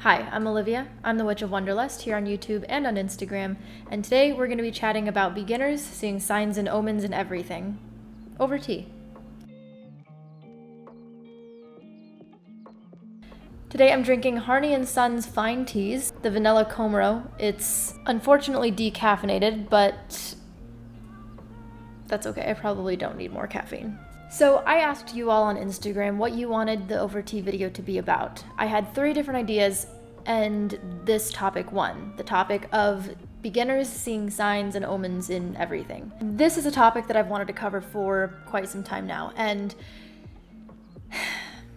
Hi, I'm Olivia. I'm the Witch of Wonderlust here on YouTube and on Instagram, and today we're going to be chatting about beginners, seeing signs and omens and everything. Over tea. Today I'm drinking Harney & Sons Fine Teas, the Vanilla Comro. It's unfortunately decaffeinated, but that's okay. I probably don't need more caffeine. So I asked you all on Instagram what you wanted the Over Tea video to be about. I had 3 different ideas, and this topic won. The topic of beginners seeing signs and omens in everything. This is a topic that I've wanted to cover for quite some time now, and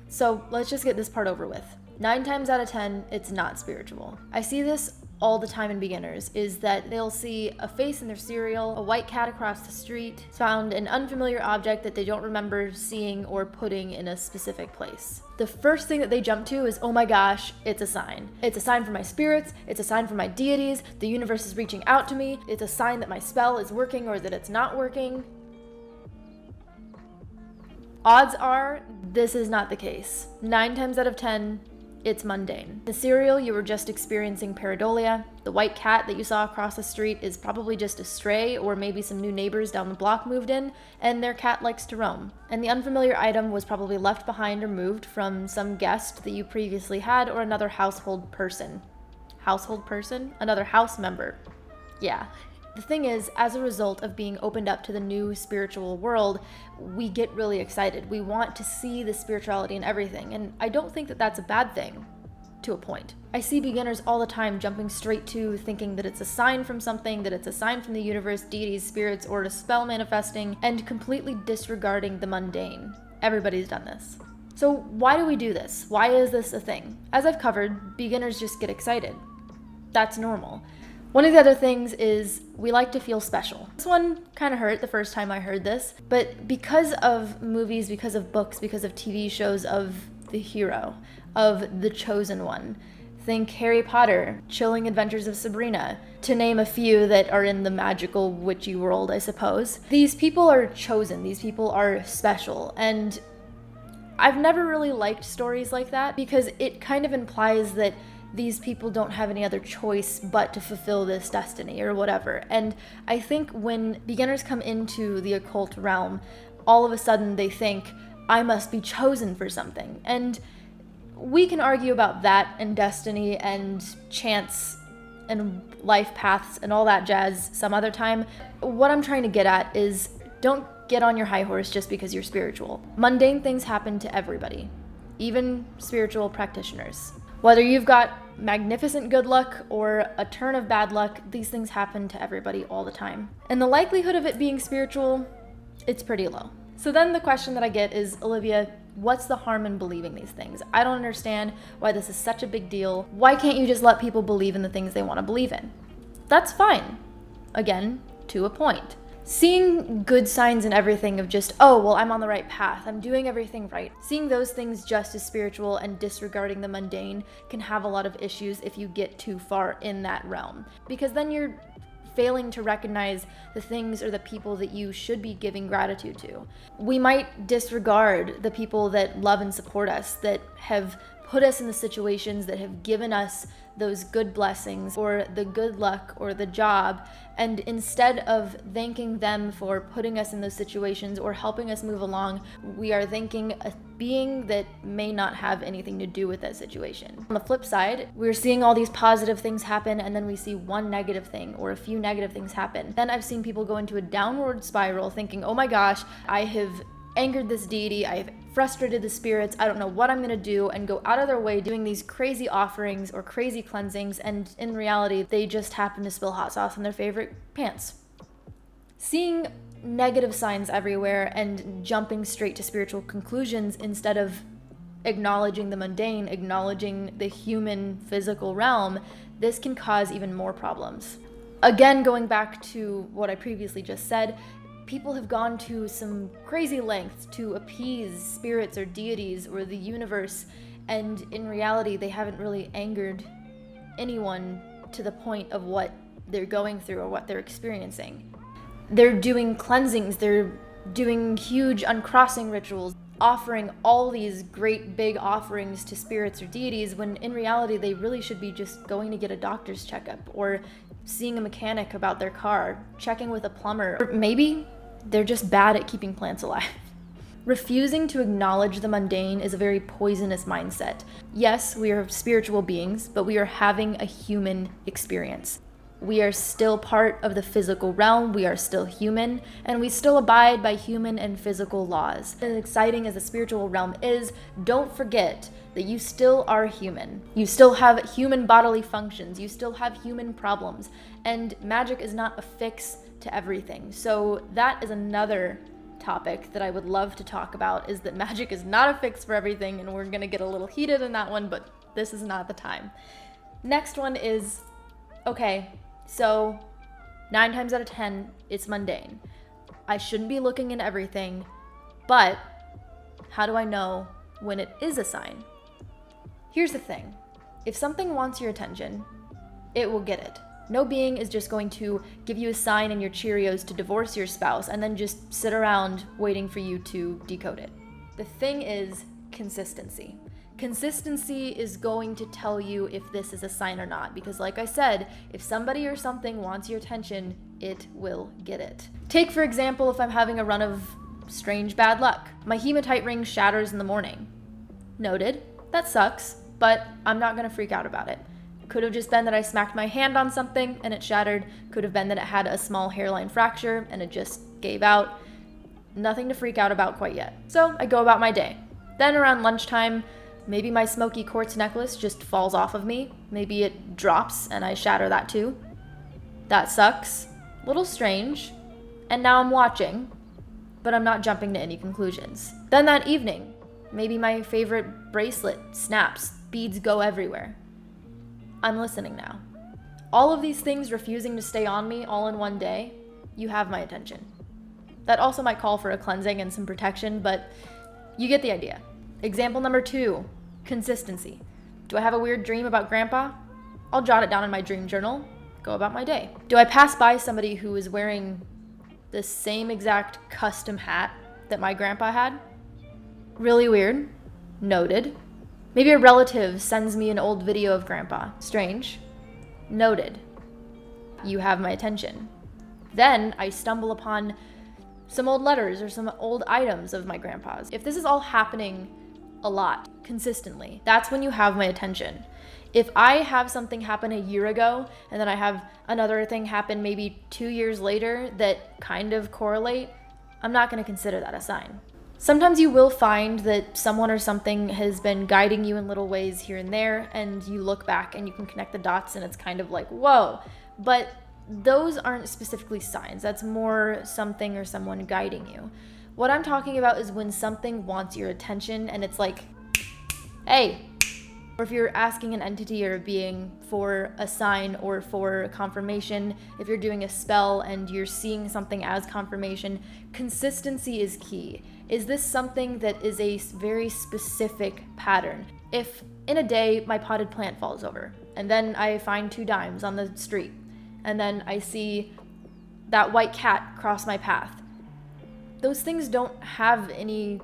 so let's just get this part over with. 9 times out of 10, it's not spiritual. I see this all the time in beginners, is that they'll see a face in their cereal, a white cat across the street, found an unfamiliar object that they don't remember seeing or putting in a specific place. The first thing that they jump to is, oh my gosh, it's a sign. It's a sign for my spirits, it's a sign for my deities, the universe is reaching out to me, it's a sign that my spell is working or that it's not working. Odds are, this is not the case. 9 times out of 10, it's mundane. The cereal, you were just experiencing pareidolia. The white cat that you saw across the street is probably just a stray, or maybe some new neighbors down the block moved in, and their cat likes to roam. And the unfamiliar item was probably left behind or moved from some guest that you previously had, or another household person. Household person? Another house member. Yeah. The thing is, as a result of being opened up to the new spiritual world, we get really excited. We want to see the spirituality in everything, and I don't think that that's a bad thing, to a point. I see beginners all the time jumping straight to thinking that it's a sign from something, that it's a sign from the universe, deities, spirits, or a spell manifesting, and completely disregarding the mundane. Everybody's done this. So why do we do this? Why is this a thing? As I've covered, beginners just get excited. That's normal. One of the other things is we like to feel special. This one kind of hurt the first time I heard this, but because of movies, because of books, because of TV shows of the hero, of the chosen one, think Harry Potter, Chilling Adventures of Sabrina, to name a few that are in the magical witchy world, I suppose. These people are chosen, these people are special, and I've never really liked stories like that because it kind of implies that these people don't have any other choice but to fulfill this destiny or whatever. And I think when beginners come into the occult realm, all of a sudden they think, I must be chosen for something. And we can argue about that and destiny and chance and life paths and all that jazz some other time. What I'm trying to get at is, don't get on your high horse just because you're spiritual. Mundane things happen to everybody, even spiritual practitioners. Whether you've got magnificent good luck or a turn of bad luck, these things happen to everybody all the time. And the likelihood of it being spiritual, it's pretty low. So then the question that I get is, Olivia, what's the harm in believing these things? I don't understand why this is such a big deal. Why can't you just let people believe in the things they want to believe in? That's fine. Again, to a point. Seeing good signs in everything of just, oh, well, I'm on the right path, I'm doing everything right. Seeing those things just as spiritual and disregarding the mundane can have a lot of issues if you get too far in that realm. Because then you're failing to recognize the things or the people that you should be giving gratitude to. We might disregard the people that love and support us, that have put us in the situations, that have given us those good blessings or the good luck or the job, and instead of thanking them for putting us in those situations or helping us move along, we are thanking a being that may not have anything to do with that situation. On the flip side, we're seeing all these positive things happen, and then we see one negative thing or a few negative things happen. Then I've seen people go into a downward spiral thinking, oh my gosh, I have angered this deity, I've frustrated the spirits, I don't know what I'm gonna do, and go out of their way doing these crazy offerings or crazy cleansings, and in reality, they just happen to spill hot sauce on their favorite pants. Seeing negative signs everywhere and jumping straight to spiritual conclusions instead of acknowledging the mundane, acknowledging the human physical realm, this can cause even more problems. Again, going back to what I previously just said, people have gone to some crazy lengths to appease spirits or deities or the universe, and in reality, they haven't really angered anyone to the point of what they're going through or what they're experiencing. They're doing cleansings, they're doing huge uncrossing rituals. offering all these great big offerings to spirits or deities when in reality they really should be just going to get a doctor's checkup or seeing a mechanic about their car, checking with a plumber, or maybe they're just bad at keeping plants alive. Refusing to acknowledge the mundane is a very poisonous mindset. Yes, we are spiritual beings, but we are having a human experience. We are still part of the physical realm, we are still human, and we still abide by human and physical laws. As exciting as the spiritual realm is, don't forget that you still are human. You still have human bodily functions, you still have human problems, and magic is not a fix to everything. So that is another topic that I would love to talk about, is that magic is not a fix for everything, and we're gonna get a little heated in that one, but this is not the time. Next one is, okay, so 9 times out of 10, it's mundane. I shouldn't be looking into everything, but how do I know when it is a sign? Here's the thing. If something wants your attention, it will get it. No being is just going to give you a sign in your Cheerios to divorce your spouse and then just sit around waiting for you to decode it. The thing is consistency. Consistency is going to tell you if this is a sign or not, because like I said, if somebody or something wants your attention, it will get it. Take, for example, if I'm having a run of strange bad luck. My hematite ring shatters in the morning. Noted. That sucks, but I'm not gonna freak out about it. Could have just been that I smacked my hand on something and it shattered. Could have been that it had a small hairline fracture and it just gave out. Nothing to freak out about quite yet. So I go about my day. Then around lunchtime, maybe my smoky quartz necklace just falls off of me. Maybe it drops and I shatter that too. That sucks. Little strange. And now I'm watching, but I'm not jumping to any conclusions. Then that evening, maybe my favorite bracelet snaps, beads go everywhere. I'm listening now. All of these things refusing to stay on me all in one day, you have my attention. That also might call for a cleansing and some protection, but you get the idea. Example number 2, consistency. Do I have a weird dream about Grandpa? I'll jot it down in my dream journal, go about my day. Do I pass by somebody who is wearing the same exact custom hat that my grandpa had? Really weird. Noted. Maybe a relative sends me an old video of Grandpa. Strange. Noted. You have my attention. Then I stumble upon some old letters or some old items of my grandpa's. If this is all happening a lot, consistently, that's when you have my attention. If I have something happen a year ago and then I have another thing happen maybe 2 years later that kind of correlate, I'm not going to consider that a sign. Sometimes you will find that someone or something has been guiding you in little ways here and there, and you look back and you can connect the dots and it's kind of like, whoa. But those aren't specifically signs. That's more something or someone guiding you. What I'm talking about is when something wants your attention and it's like, hey. Or if you're asking an entity or a being for a sign or for confirmation, if you're doing a spell and you're seeing something as confirmation, consistency is key. Is this something that is a very specific pattern? If in a day my potted plant falls over and then I find 2 dimes on the street and then I see that white cat cross my path, those things don't have any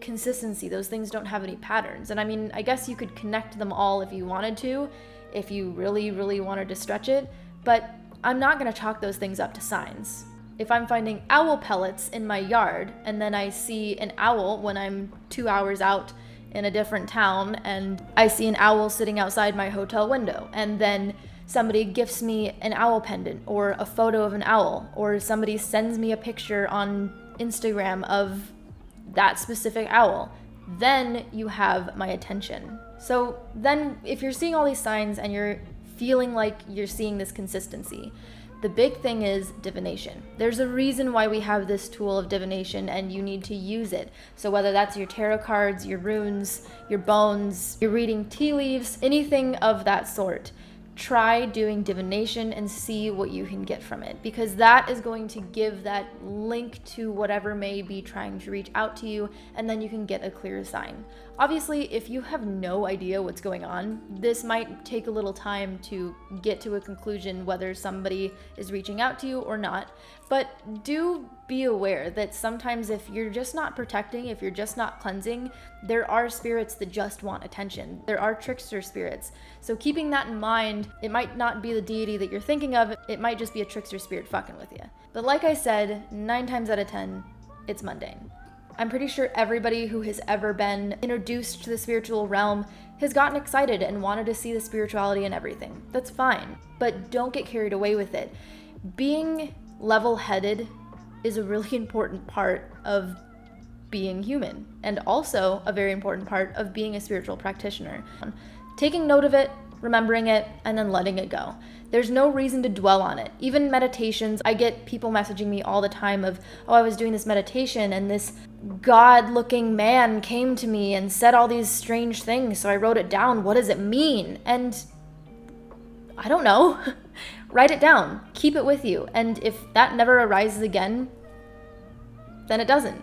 consistency. Those things don't have any patterns. And I mean, I guess you could connect them all if you wanted to, if you really, really wanted to stretch it, but I'm not going to chalk those things up to signs. If I'm finding owl pellets in my yard and then I see an owl when I'm 2 hours out in a different town and I see an owl sitting outside my hotel window and then somebody gifts me an owl pendant or a photo of an owl or somebody sends me a picture on Instagram of that specific owl, then you have my attention. So then if you're seeing all these signs and you're feeling like you're seeing this consistency, the big thing is divination. There's a reason why we have this tool of divination and you need to use it. So whether that's your tarot cards, your runes, your bones, you're reading tea leaves, anything of that sort, try doing divination and see what you can get from it, because that is going to give that link to whatever may be trying to reach out to you, and then you can get a clear sign. Obviously, if you have no idea what's going on, this might take a little time to get to a conclusion whether somebody is reaching out to you or not, but do be aware that sometimes if you're just not protecting, if you're just not cleansing, there are spirits that just want attention. There are trickster spirits. So keeping that in mind, it might not be the deity that you're thinking of, it might just be a trickster spirit fucking with you. But like I said, 9 times out of 10, it's mundane. I'm pretty sure everybody who has ever been introduced to the spiritual realm has gotten excited and wanted to see the spirituality in everything. That's fine, but don't get carried away with it. Being level-headed is a really important part of being human, and also a very important part of being a spiritual practitioner. Taking note of it, remembering it, and then letting it go. There's no reason to dwell on it. Even meditations, I get people messaging me all the time of, oh, I was doing this meditation and this God-looking man came to me and said all these strange things, so I wrote it down. What does it mean? And I don't know. Write it down. Keep it with you. And if that never arises again, then it doesn't.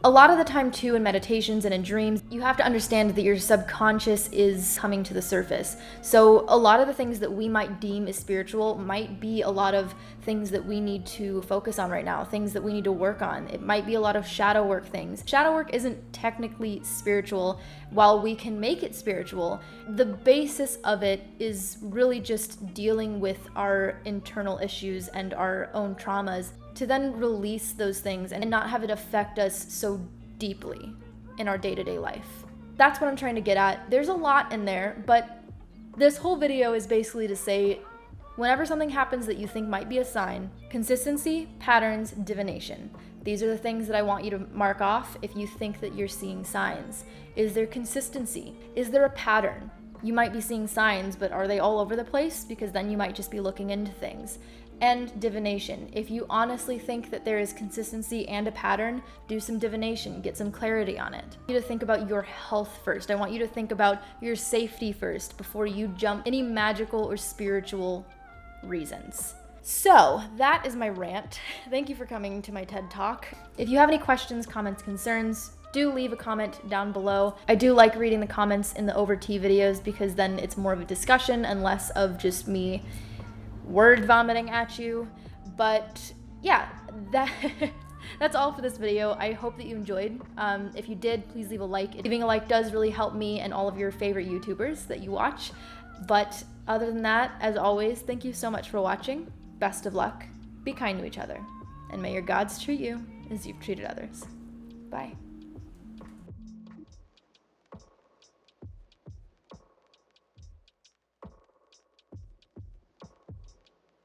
A lot of the time too, in meditations and in dreams, you have to understand that your subconscious is coming to the surface. So a lot of the things that we might deem as spiritual might be a lot of things that we need to focus on right now, things that we need to work on. It might be a lot of shadow work things. Shadow work isn't technically spiritual. While we can make it spiritual, the basis of it is really just dealing with our internal issues and our own traumas, to then release those things and not have it affect us so deeply in our day-to-day life. That's what I'm trying to get at. There's a lot in there, but this whole video is basically to say, whenever something happens that you think might be a sign, consistency, patterns, divination. These are the things that I want you to mark off if you think that you're seeing signs. Is there consistency? Is there a pattern? You might be seeing signs, but are they all over the place? Because then you might just be looking into things. And divination. If you honestly think that there is consistency and a pattern, do some divination, get some clarity on it. I want you to think about your health first. I want you to think about your safety first before you jump any magical or spiritual reasons. So that is my rant. Thank you for coming to my TED Talk. If you have any questions, comments, concerns, do leave a comment down below. I do like reading the comments in the over tea videos because then it's more of a discussion and less of just me word vomiting at you. But yeah, that's all for this video. I hope that you enjoyed. If you did, please leave a like. Leaving a like does really help me and all of your favorite YouTubers that you watch. But other than that, as always, thank you so much for watching. Best of luck. Be kind to each other. And may your gods treat you as you've treated others. Bye.